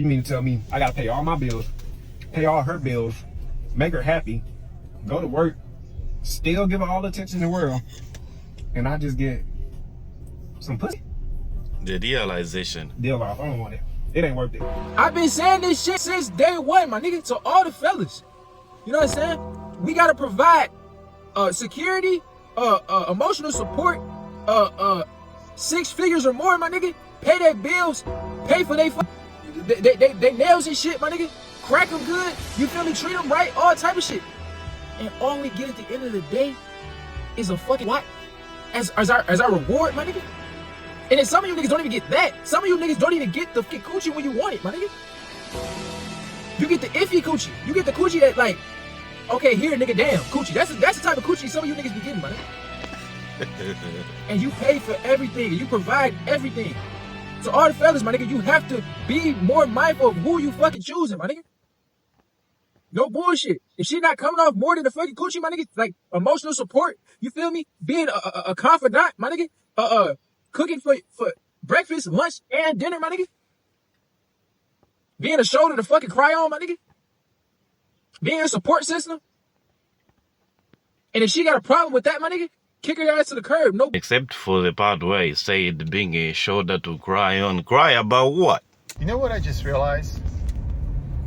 You mean to tell me I gotta pay all my bills, pay all her bills, make her happy, go to work, still give her all the attention in the world, and I just get some pussy? The realization. Deal off. I don't want it. It ain't worth it. I've been saying this shit since day one, my nigga, to all the fellas. You know what I'm saying? We gotta provide security, emotional support, 6 figures or more, my nigga. Pay their bills, pay for they nails and shit, my nigga. Crack them good, you feel me? Treat them right, all type of shit. And all we get at the end of the day is a fucking what? As our reward, my nigga. And then some of you niggas don't even get that. Some of you niggas don't even get the fucking coochie when you want it, my nigga. You get the iffy coochie. You get the coochie that like, okay, here, nigga, damn, coochie. That's the type of coochie some of you niggas be getting, my nigga. And you pay for everything. You provide everything. So all the fellas, my nigga, you have to be more mindful of who you fucking choosing, my nigga. No bullshit. If she not coming off more than the fucking coochie, my nigga, like emotional support, you feel me? Being a confidant, my nigga. Cooking for breakfast, lunch, and dinner, my nigga. Being a shoulder to fucking cry on, my nigga. Being a support system. And if she got a problem with that, my nigga, kick her ass to the curb. No. Except for the part where he said being a shoulder to cry on. Cry about what? You know what I just realized?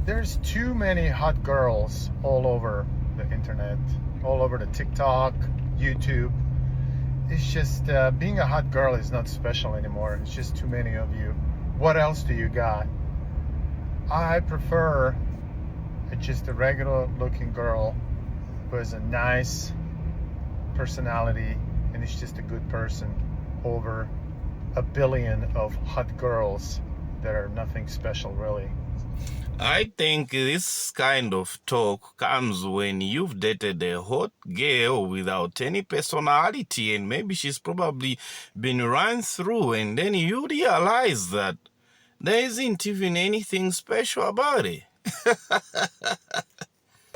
There's too many hot girls all over the internet, all over the TikTok, YouTube. It's just being a hot girl is not special anymore. It's just too many of you. What else do you got? I prefer just a regular looking girl who has a nice personality and is just a good person over a billion of hot girls that are nothing special really. I think this kind of talk comes when you've dated a hot girl without any personality and maybe she's probably been run through and then you realize that there isn't even anything special about it.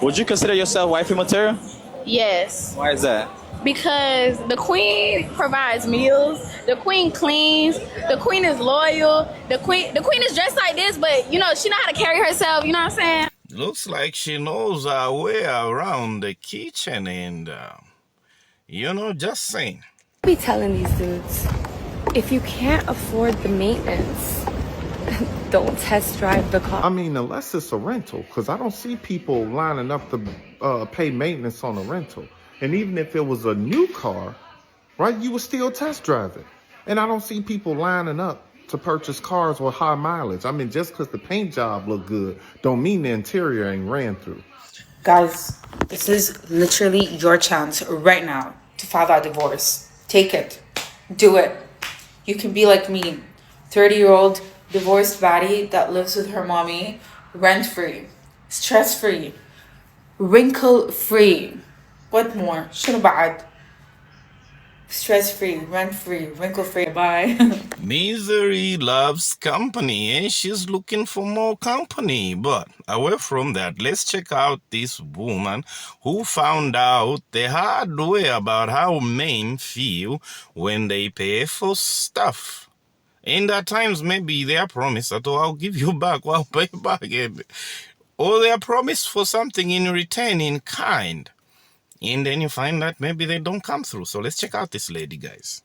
Would you consider yourself wifey material? Yes. Why is that? Because the queen provides meals, the queen cleans, the queen is loyal, the queen is dressed like this, but you know, she know how to carry herself, you know what I'm saying? Looks like she knows her way around the kitchen and, you know, just saying. I be telling these dudes, if you can't afford the maintenance, don't test drive the car. I mean, unless it's a rental, because I don't see people lining up to pay maintenance on a rental. And even if it was a new car, right, you would still test drive it. And I don't see people lining up to purchase cars with high mileage. I mean, just because the paint job look good don't mean the interior ain't ran through. Guys, this is literally your chance right now to file that divorce. Take it. Do it. You can be like me, 30-year-old divorced baddie that lives with her mommy, rent-free, stress-free, wrinkle-free. What more? شنو بعد? Stress-free, rent-free, wrinkle-free. Bye. Misery loves company and she's looking for more company. But away from that, let's check out this woman who found out the hard way about how men feel when they pay for stuff. And at times maybe they are promised that, oh, I'll give you back, I'll pay back. Or they are promised for something in return in kind. And then you find that maybe they don't come through. So let's check out this lady, guys.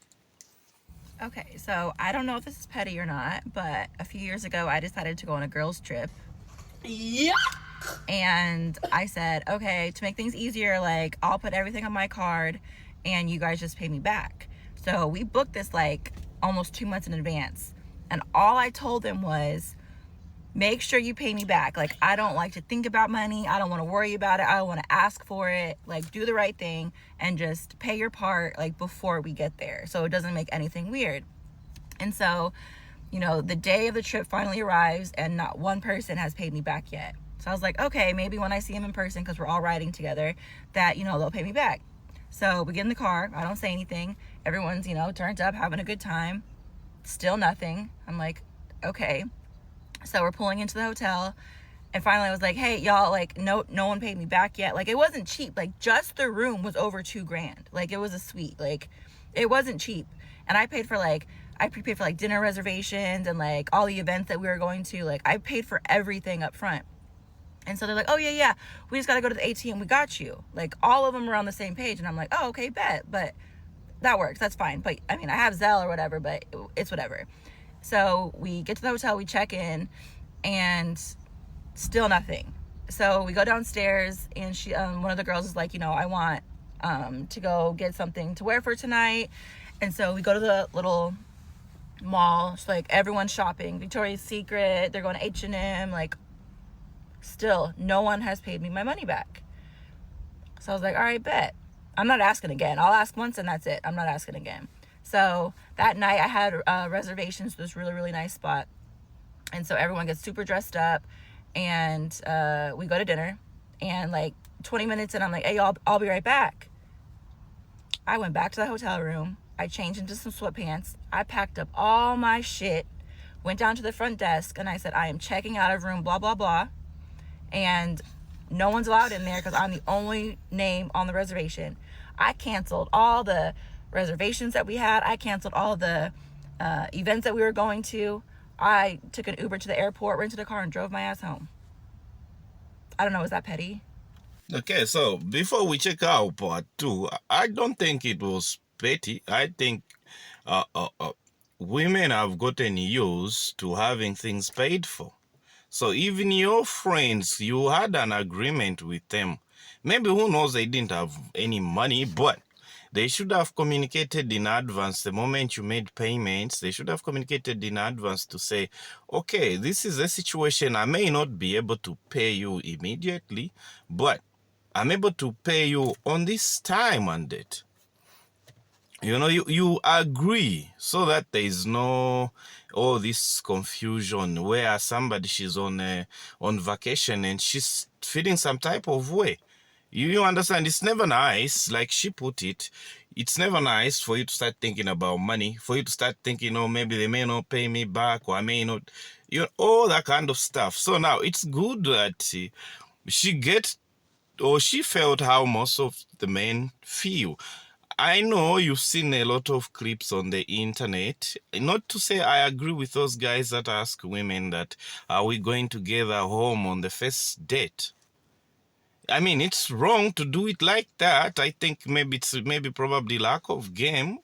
Okay, so I don't know if this is petty or not, but a few years ago, I decided to go on a girls' trip. Yeah. And I said, okay, to make things easier, like, I'll put everything on my card and you guys just pay me back. So we booked this like almost 2 months in advance. And all I told them was, make sure you pay me back. Like, I don't like to think about money. I don't want to worry about it. I don't want to ask for it. Like, do the right thing and just pay your part, like, before we get there, so it doesn't make anything weird. And so, you know, the day of the trip finally arrives and not one person has paid me back yet. So I was like, okay, maybe when I see him in person, because we're all riding together, that, you know, they'll pay me back. So we get in the car. I don't say anything. Everyone's, you know, turned up, having a good time. Still nothing. I'm like, okay. So we're pulling into the hotel, and finally I was like, hey, y'all, like, no one paid me back yet. Like, it wasn't cheap. Like, just the room was over $2,000. Like, it was a suite. Like, it wasn't cheap. And I paid for, like, I prepaid for like dinner reservations and like all the events that we were going to. Like I paid for everything up front. And so they're like, oh yeah, we just got to go to the ATM. We got you. Like all of them are on the same page. And I'm like, oh, okay, bet. But that works. That's fine. But I mean, I have Zelle or whatever, but it's whatever. So we get to the hotel, we check in, and still nothing. So we go downstairs, and she, one of the girls is like, you know, I want to go get something to wear for tonight. And so we go to the little mall. It's like everyone's shopping. Victoria's Secret. They're going to H&M. Like, still, no one has paid me my money back. So I was like, all right, bet. I'm not asking again. I'll ask once and that's it. I'm not asking again. So that night I had reservations to this really, really nice spot. And so everyone gets super dressed up and we go to dinner. And like 20 minutes in, I'm like, hey, I'll be right back. I went back to the hotel room. I changed into some sweatpants. I packed up all my shit, went down to the front desk, and I said, I am checking out of room blah, blah, blah. And no one's allowed in there because I'm the only name on the reservation. I canceled all the reservations that we had. I canceled all the events that we were going to. I took an Uber to the airport, rented a car, and drove my ass home. I don't know, is that petty? Okay, so before we check out part 2, I don't think it was petty. I think women have gotten used to having things paid for. So even your friends, you had an agreement with them. Maybe, who knows, they didn't have any money, but they should have communicated in advance. The moment you made payments, they should have communicated in advance to say, okay, this is a situation. I may not be able to pay you immediately, but I'm able to pay you on this time and date. You know, you agree so that there is no all this confusion where somebody, she's on vacation and she's feeling some type of way. You understand? It's never nice, like she put it. It's never nice for you to start thinking about money, for you to start thinking, oh, maybe they may not pay me back, or I may not, you know, all that kind of stuff. So now it's good that she felt how most of the men feel. I know you've seen a lot of clips on the internet. Not to say I agree with those guys that ask women that, are we going together home on the first date? I mean, it's wrong to do it like that. I think maybe it's probably lack of game.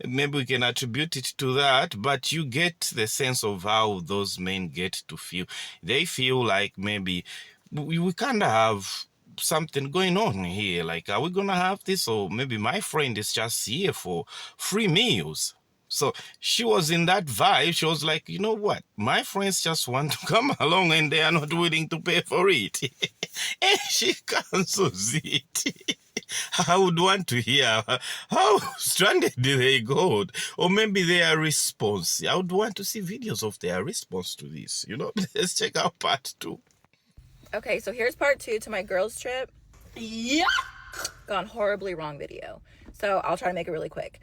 Maybe we can attribute it to that, but you get the sense of how those men get to feel. They feel like maybe we kind of have something going on here. Like, are we gonna have this? Or maybe my friend is just here for free meals. So she was in that vibe. She was like, you know what? My friends just want to come along and they are not willing to pay for it. And she cancels it. I would want to hear how stranded they got, or maybe their response. I would want to see videos of their response to this. You know, let's check out part 2. Okay, so here's part 2 to my girls trip. Yeah. Gone horribly wrong video. So I'll try to make it really quick.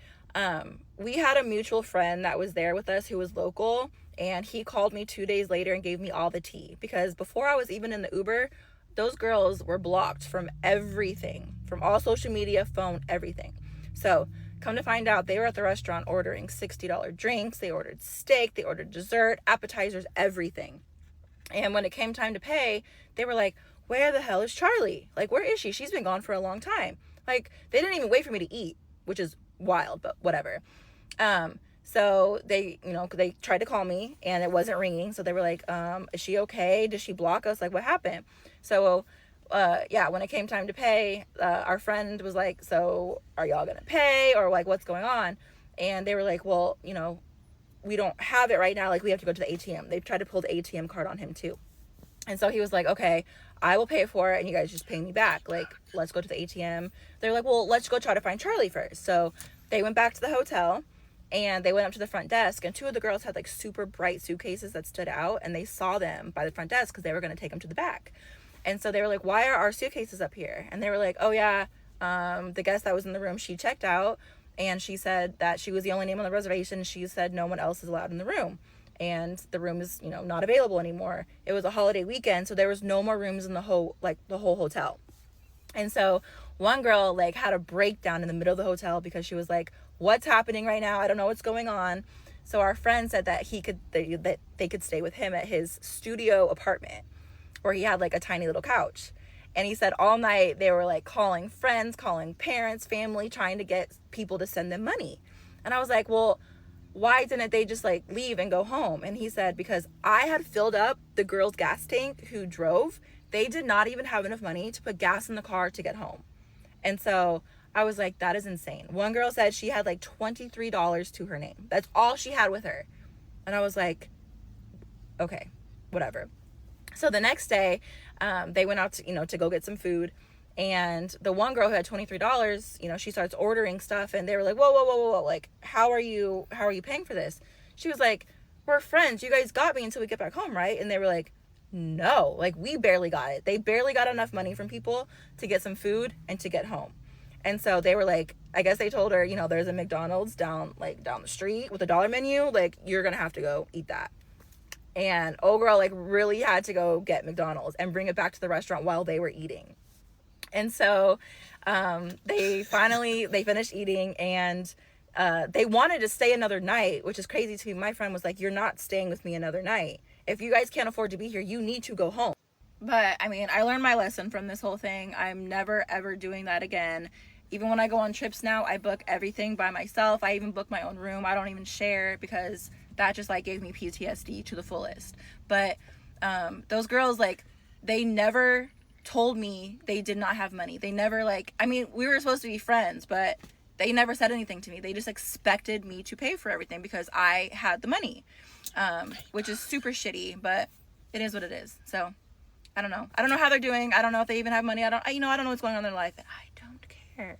We had a mutual friend that was there with us who was local, and he called me 2 days later and gave me all the tea, because before I was even in the Uber, those girls were blocked from everything, from all social media, phone, everything. So come to find out, they were at the restaurant ordering $60 drinks. They ordered steak, they ordered dessert, appetizers, everything. And when it came time to pay, they were like, where the hell is Charlie? Like, where is she? She's been gone for a long time. Like, they didn't even wait for me to eat, which is wild, but whatever. So they, you know, they tried to call me and it wasn't ringing. So they were like, is she okay? Did she block us? Like, what happened? So, yeah, when it came time to pay, our friend was like, so are y'all gonna pay, or like, what's going on? And they were like, well, you know, we don't have it right now. Like, we have to go to the ATM. They tried to pull the ATM card on him too. And so he was like, okay, I will pay for it and you guys just pay me back. Like, let's go to the ATM. They're like, well, let's go try to find Charlie first. So they went back to the hotel and they went up to the front desk, and 2 of the girls had like super bright suitcases that stood out, and they saw them by the front desk because they were going to take them to the back. And so they were like, why are our suitcases up here? And they were like, oh yeah, the guest that was in the room, she checked out and she said that she was the only name on the reservation. She said no one else is allowed in the room, and the room is, you know, not available anymore. It was a holiday weekend, so there was no more rooms in the whole hotel. And so one girl like had a breakdown in the middle of the hotel because she was like, what's happening right now? I don't know what's going on. So our friend said that that they could stay with him at his studio apartment, where he had like a tiny little couch. And he said all night they were like calling friends, calling parents, family, trying to get people to send them money. And I was like, well, why didn't they just like leave and go home? And he said, because I had filled up the girl's gas tank who drove. They did not even have enough money to put gas in the car to get home. And so I was like, that is insane. One girl said she had like $23 to her name. That's all she had with her. And I was like, okay, whatever. So the next day, they went out to, to go get some food. And the one girl who had $23, she starts ordering stuff, and they were like, whoa, like, how are you paying for this? She was like, we're friends. You guys got me until we get back home, right? And they were like, no, like, we barely got it. They barely got enough money from people to get some food and to get home. And so they were like, I guess they told her, there's a McDonald's down the street with a $1 menu. Like, you're going to have to go eat that. And old girl, like, really had to go get McDonald's and bring it back to the restaurant while they were eating. And so they finished eating, and they wanted to stay another night, which is crazy to me. My friend was like, you're not staying with me another night. If you guys can't afford to be here, you need to go home. But I mean, I learned my lesson from this whole thing. I'm never, ever doing that again. Even when I go on trips now, I book everything by myself. I even book my own room. I don't even share, because that just like gave me PTSD to the fullest. But those girls, like, they never told me they did not have money. They never, like, I mean, we were supposed to be friends, but they never said anything to me. They just expected me to pay for everything because I had the money, which is super shitty, but it is what it is. So I don't know how they're doing. I don't know if they even have money. I don't know what's going on in their life. I don't care.